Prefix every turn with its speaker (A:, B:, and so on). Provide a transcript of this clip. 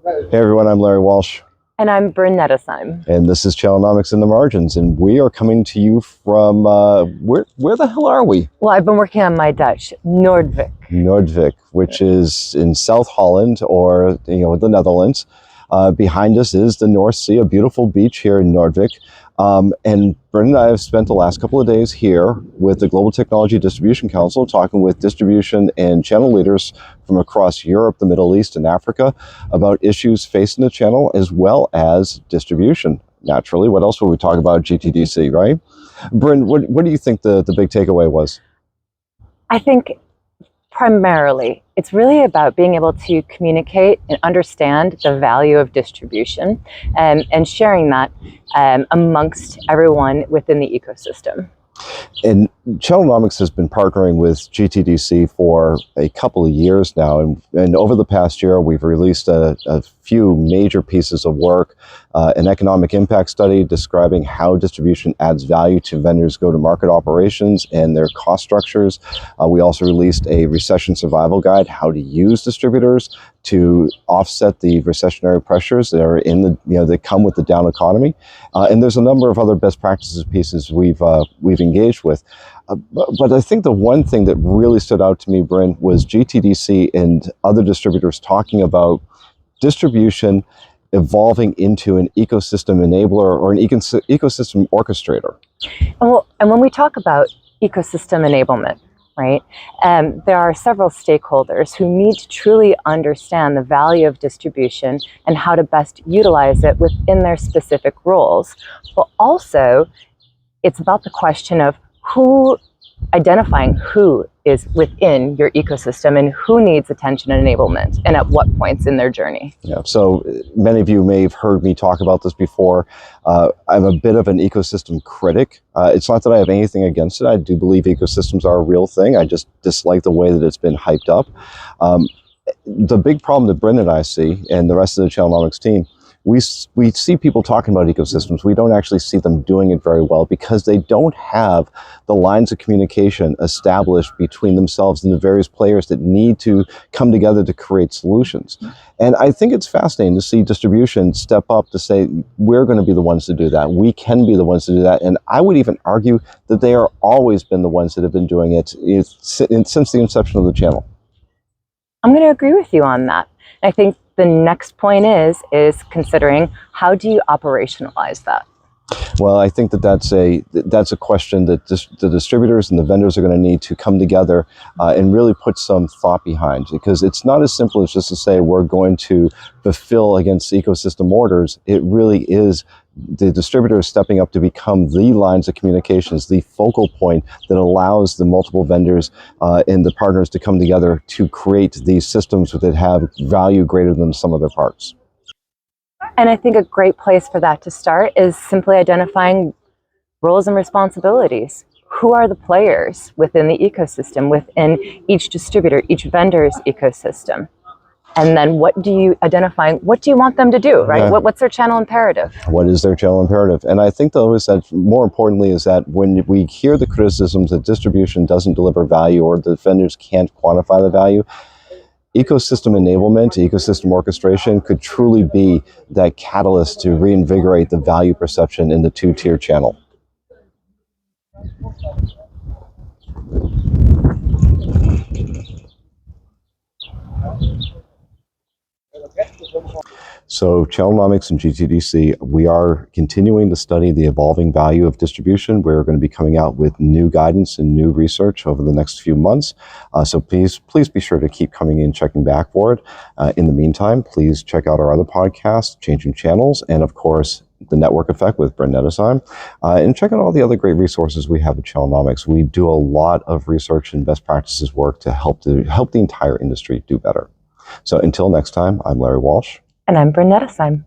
A: Hey everyone, I'm Larry Walsh.
B: And I'm Bryn Nettesheim.
A: And this is Challenomics in the Margins, and we are coming to you from, where the hell are we?
B: Well, I've been working on my Dutch, Noordwijk.
A: Noordwijk, which is in South Holland, or, the Netherlands. Behind us is the North Sea, a beautiful beach here in Noordwijk. And Bryn and I have spent the last couple of days here with the Global Technology Distribution Council, talking with distribution and channel leaders from across Europe, the Middle East, and Africa about issues facing the channel as well as distribution. Naturally, what else will we talk about at GTDC, right? Bryn, what do you think the big takeaway was?
B: I think primarily it's really about being able to communicate and understand the value of distribution and sharing that amongst everyone within the ecosystem.
A: And Challenomics has been partnering with GTDC for a couple of years now, and over the past year we've released a few major pieces of work, an economic impact study describing how distribution adds value to vendors' go-to-market operations and their cost structures. We also released a recession survival guide, how to use distributors to offset the recessionary pressures that are in the that come with the down economy. And there's a number of other best practices pieces we've engaged with. But I think the one thing that really stood out to me, Bryn, was GTDC and other distributors talking about distribution evolving into an ecosystem enabler or an ecosystem orchestrator.
B: And when we talk about ecosystem enablement, right, there are several stakeholders who need to truly understand the value of distribution and how to best utilize it within their specific roles. But also, it's about the question of identifying who is within your ecosystem and who needs attention and enablement and at what points in their journey.
A: Yeah, so many of you may have heard me talk about this before. I'm a bit of an ecosystem critic. It's not that I have anything against it. I do believe ecosystems are a real thing. I just dislike the way that it's been hyped up. The big problem that Bryn and I see, and the rest of the Challenomics team, we see people talking about ecosystems. We don't actually see them doing it very well because they don't have the lines of communication established between themselves and the various players that need to come together to create solutions. And I think it's fascinating to see distribution step up to say, we're going to be the ones to do that. We can be the ones to do that. And I would even argue that they are always been the ones that have been doing it since the inception of the channel.
B: I'm going to agree with you on that. I think the next point is considering how do you operationalize that?
A: Well, I think that's a question that the distributors and the vendors are going to need to come together and really put some thought behind, because it's not as simple as just to say we're going to fulfill against ecosystem orders. It really is the distributor stepping up to become the lines of communications, the focal point that allows the multiple vendors and the partners to come together to create these systems that have value greater than the sum of their parts.
B: And I think a great place for that to start is simply identifying roles and responsibilities. Who are the players within the ecosystem, within each distributor, each vendor's ecosystem? And then what do you want them to do, right? Yeah. What's their channel imperative? What
A: is their channel imperative? And I think, though, is that more importantly is that when we hear the criticisms that distribution doesn't deliver value or the vendors can't quantify the value, ecosystem enablement, ecosystem orchestration could truly be that catalyst to reinvigorate the value perception in the two-tier channel. So Challenomics and GTDC, we are continuing to study the evolving value of distribution. We're going to be coming out with new guidance and new research over the next few months. So please be sure to keep coming in, checking back for it. In the meantime, please check out our other podcasts, Changing Channels, and of course, The Network Effect with Bryn Nettesheim. And check out all the other great resources we have at Challenomics. We do a lot of research and best practices work to help the entire industry do better. So until next time, I'm Larry Walsh.
B: And I'm Bryn Nettesheim.